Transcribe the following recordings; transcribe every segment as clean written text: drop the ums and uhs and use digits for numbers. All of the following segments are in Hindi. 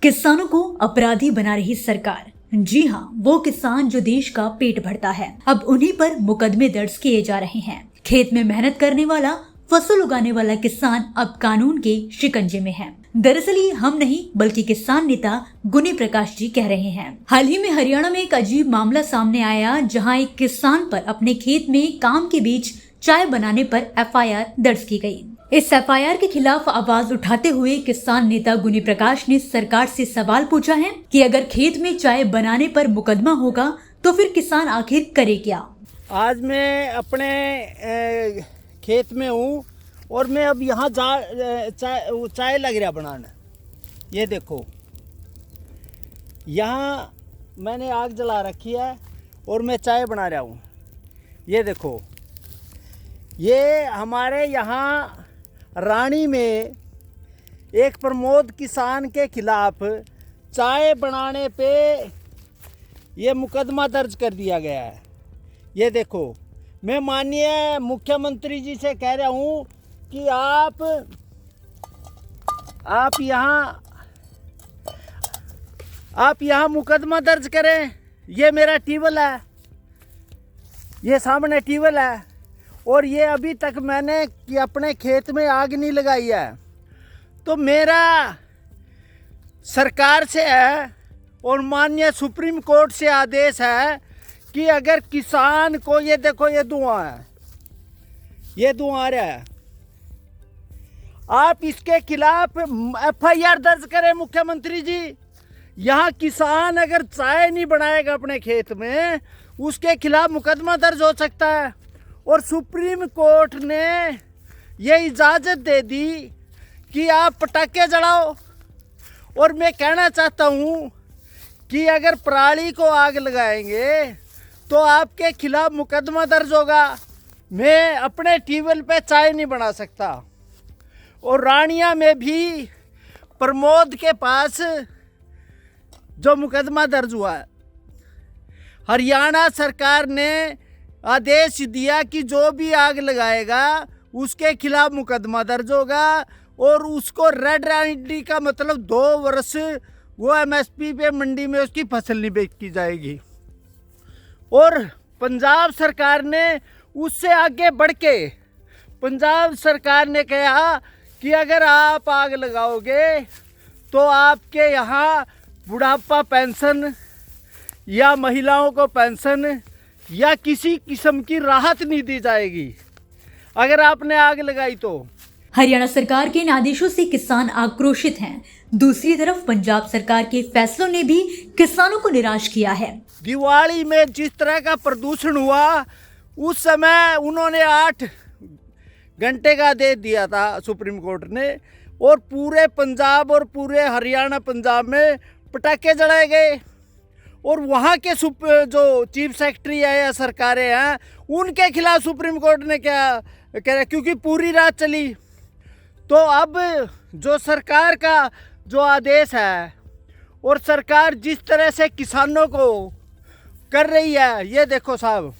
किसानों को अपराधी बना रही सरकार। जी हाँ, वो किसान जो देश का पेट भरता है, अब उन्हीं पर मुकदमे दर्ज किए जा रहे हैं। खेत में मेहनत करने वाला, फसल उगाने वाला किसान अब कानून के शिकंजे में है। दरअसल ये हम नहीं बल्कि किसान नेता गुनी प्रकाश जी कह रहे हैं। हाल ही में हरियाणा में एक अजीब मामला सामने आया, जहां एक किसान पर अपने खेत में काम के बीच चाय बनाने पर एफआईआर दर्ज की गई। इस एफआईआर के खिलाफ आवाज उठाते हुए किसान नेता गुनी प्रकाश ने सरकार से सवाल पूछा है कि अगर खेत में चाय बनाने पर मुकदमा होगा तो फिर किसान आखिर करे क्या। आज मैं अपने खेत में हूँ और मैं अब यहाँ चाय लग रहा बनाने। ये देखो, यहाँ मैंने आग जला रखी है और मैं चाय बना रहा हूँ। ये देखो, ये हमारे यहाँ रानी में एक प्रमोद किसान के खिलाफ चाय बनाने पे ये मुकदमा दर्ज कर दिया गया है। ये देखो, मैं माननीय मुख्यमंत्री जी से कह रहा हूँ कि आप यहाँ मुकदमा दर्ज करें। ये मेरा ट्यूबवेल है, ये सामने ट्यूबवेल है और ये अभी तक मैंने कि अपने खेत में आग नहीं लगाई है। तो मेरा सरकार से है और माननीय सुप्रीम कोर्ट से आदेश है कि अगर किसान को, ये देखो ये धुआं है, ये धुआं आ रहा है, आप इसके खिलाफ एफआईआर दर्ज करें मुख्यमंत्री जी। यहाँ किसान अगर चाय नहीं बनाएगा अपने खेत में, उसके खिलाफ मुकदमा दर्ज हो सकता है। और सुप्रीम कोर्ट ने ये इजाज़त दे दी कि आप पटाखे जलाओ। और मैं कहना चाहता हूँ कि अगर पराली को आग लगाएंगे तो आपके खिलाफ मुकदमा दर्ज होगा। मैं अपने ट्यूबवेल पे चाय नहीं बना सकता। और रानिया में भी प्रमोद के पास जो मुकदमा दर्ज हुआ है, हरियाणा सरकार ने आदेश दिया कि जो भी आग लगाएगा उसके खिलाफ मुकदमा दर्ज होगा और उसको रेड आईडी का मतलब 2 वर्ष वो एमएसपी पे मंडी में उसकी फसल नहीं बेची जाएगी। और पंजाब सरकार ने उससे आगे बढ़ के पंजाब सरकार ने कहा कि अगर आप आग लगाओगे तो आपके यहाँ बुढ़ापा पेंशन या महिलाओं को पेंशन या किसी किस्म की राहत नहीं दी जाएगी अगर आपने आग लगाई तो। हरियाणा सरकार के इन आदेशों से किसान आक्रोशित हैं। दूसरी तरफ पंजाब सरकार के फैसलों ने भी किसानों को निराश किया है। दिवाली में जिस तरह का प्रदूषण हुआ, उस समय उन्होंने 8 घंटे का दे दिया था सुप्रीम कोर्ट ने, और पूरे पंजाब और पूरे हरियाणा पंजाब में पटाखे जलाए गए। और वहाँ के जो चीफ सेक्रेटरी है या सरकारें हैं, उनके खिलाफ सुप्रीम कोर्ट ने क्या कह रहा, क्योंकि पूरी रात चली। तो अब जो सरकार का जो आदेश है और सरकार जिस तरह से किसानों को कर रही है, ये देखो साहब,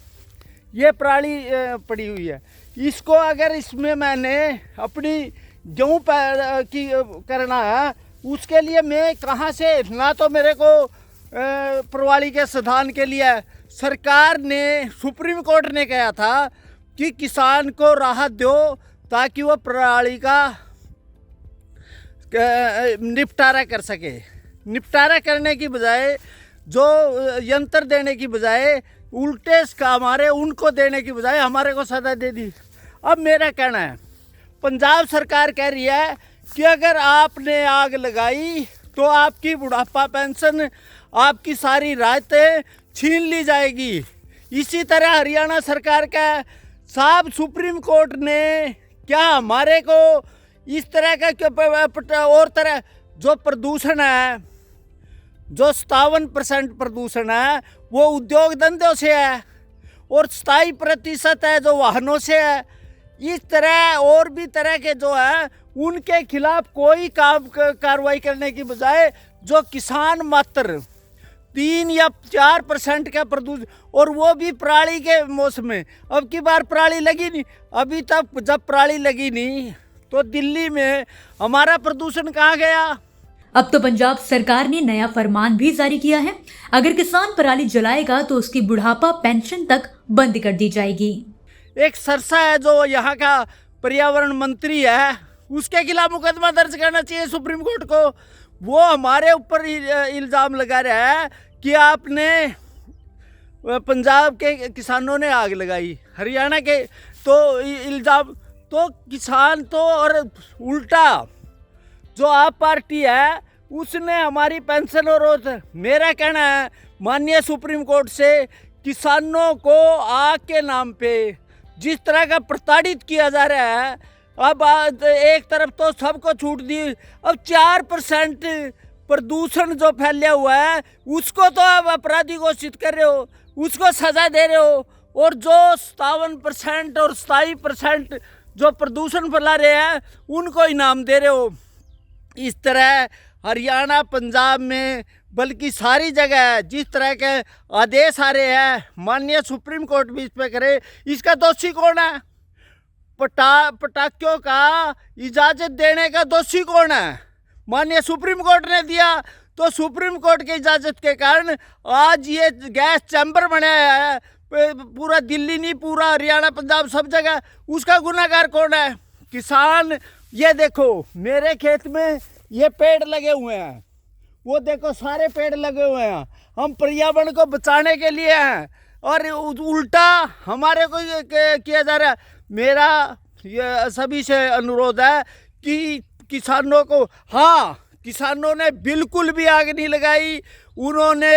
ये पराली पड़ी हुई है, इसको अगर इसमें मैंने अपनी गेहूँ की करना है, उसके लिए मैं कहाँ से, ना तो मेरे को पराली के सिद्धांत के लिए सरकार ने, सुप्रीम कोर्ट ने कहा था कि किसान को राहत दो ताकि वो पराली का निपटारा कर सके। निपटारा करने की बजाय, जो यंत्र देने की बजाय, उल्टे हमारे उनको देने की बजाय हमारे को सजा दे दी। अब मेरा कहना है, पंजाब सरकार कह रही है कि अगर आपने आग लगाई तो आपकी बुढ़ापा पेंशन, आपकी सारी राहतें छीन ली जाएगी। इसी तरह हरियाणा सरकार का साहब, सुप्रीम कोर्ट ने क्या हमारे को इस तरह का और तरह जो प्रदूषण है, जो 57% प्रदूषण है वो उद्योग धंधों से है और 27% है जो वाहनों से है। इस तरह और भी तरह के जो है उनके खिलाफ कोई कार्रवाई करने की बजाय जो किसान मात्र 3 या 4% का प्रदूषण, और वो भी पराली के मौसम में। अब की बार पराली लगी नहीं, अभी तक जब पराली लगी नहीं तो दिल्ली में हमारा प्रदूषण कहाँ गया। अब तो पंजाब सरकार ने नया फरमान भी जारी किया है। अगर किसान पराली जलाएगा तो उसकी बुढ़ापा पेंशन तक बंद कर दी जाएगी। एक सरसा है जो यहाँ का पर्यावरण मंत्री है, उसके खिलाफ मुकदमा दर्ज करना चाहिए सुप्रीम कोर्ट को। वो हमारे ऊपर इल्ज़ाम लगा रहा है कि आपने पंजाब के किसानों ने आग लगाई, हरियाणा के तो इल्ज़ाम तो किसान तो, और उल्टा जो आप पार्टी है उसने हमारी पेंशन और मेरा कहना है माननीय सुप्रीम कोर्ट से, किसानों को आग के नाम पे जिस तरह का प्रताड़ित किया जा रहा है। अब एक तरफ तो सबको छूट दी, अब 4% प्रदूषण जो फैला हुआ है उसको तो अब अपराधी घोषित कर रहे हो, उसको सजा दे रहे हो, और जो 57% और 27% जो प्रदूषण फैला रहे हैं उनको इनाम दे रहे हो। इस तरह हरियाणा पंजाब में बल्कि सारी जगह है, जिस तरह के आदेश आ रहे हैं माननीय सुप्रीम कोर्ट भी इस पे करे। इसका दोषी कौन है? पटाखों का इजाज़त देने का दोषी कौन है? माननीय सुप्रीम कोर्ट ने दिया, तो सुप्रीम कोर्ट की इजाज़त के कारण आज ये गैस चैम्बर बनाया है पूरा दिल्ली नहीं, पूरा हरियाणा पंजाब सब जगह। उसका गुनाहगार कौन है? किसान। ये देखो मेरे खेत में ये पेड़ लगे हुए हैं, वो देखो सारे पेड़ लगे हुए हैं, हम पर्यावरण को बचाने के लिए हैं, और उल्टा हमारे को किया जा रहा है। मेरा ये सभी से अनुरोध है कि किसानों को, हाँ किसानों ने बिल्कुल भी आग नहीं लगाई, उन्होंने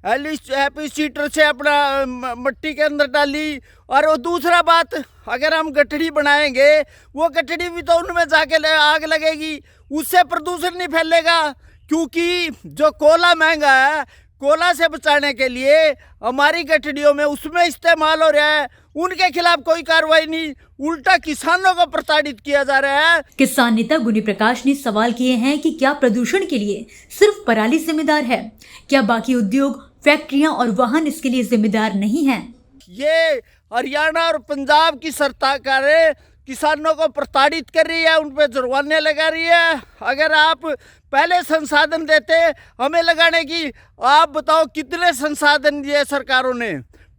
एपीसीटर से अपना मिट्टी के अंदर डाली। और वो दूसरा बात, अगर हम गठड़ी बनाएंगे वो गठड़ी भी तो उनमें जाके आग लगेगी, उससे प्रदूषण नहीं फैलेगा। क्योंकि जो कोयला महंगा है, कोयला से बचाने के लिए हमारी गठड़ियों में उसमें इस्तेमाल हो रहा है, उनके खिलाफ कोई कार्रवाई नहीं, उल्टा किसानों को प्रताड़ित किया जा रहा है। किसान नेता गुनी प्रकाश ने सवाल किए हैं कि क्या प्रदूषण के लिए सिर्फ पराली जिम्मेदार है? क्या बाकी उद्योग, फैक्ट्रियां और वाहन इसके लिए जिम्मेदार नहीं हैं? ये हरियाणा और पंजाब की सरकारें किसानों को प्रताड़ित कर रही है, उन पर जुर्माने लगा रही है। अगर आप पहले संसाधन देते हमें लगाने की, आप बताओ कितने संसाधन दिए सरकारों ने,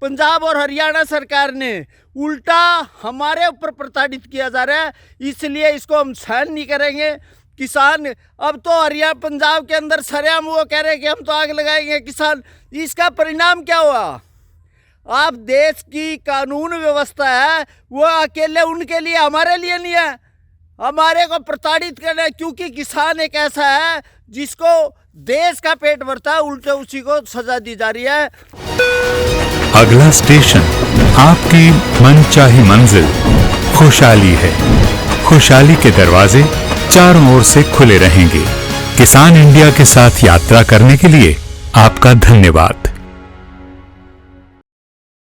पंजाब और हरियाणा सरकार ने। उल्टा हमारे ऊपर प्रताड़ित किया जा रहा है, इसलिए इसको हम सहन नहीं करेंगे। किसान अब तो हरियाणा पंजाब के अंदर सरेआम वो कह रहे हैं कि हम तो आग लगाएंगे किसान। इसका परिणाम क्या हुआ? आप देश की कानून व्यवस्था है वो अकेले उनके लिए, हमारे लिए नहीं है। हमारे को प्रताड़ित करना है, क्योंकि किसान एक ऐसा है जिसको देश का पेट भरता है, उल्टे उसी को सजा दी जा रही है। अगला स्टेशन आपकी मनचाही मंजिल खुशहाली है। खुशहाली के दरवाजे चारों ओर से खुले रहेंगे। किसान इंडिया के साथ यात्रा करने के लिए आपका धन्यवाद।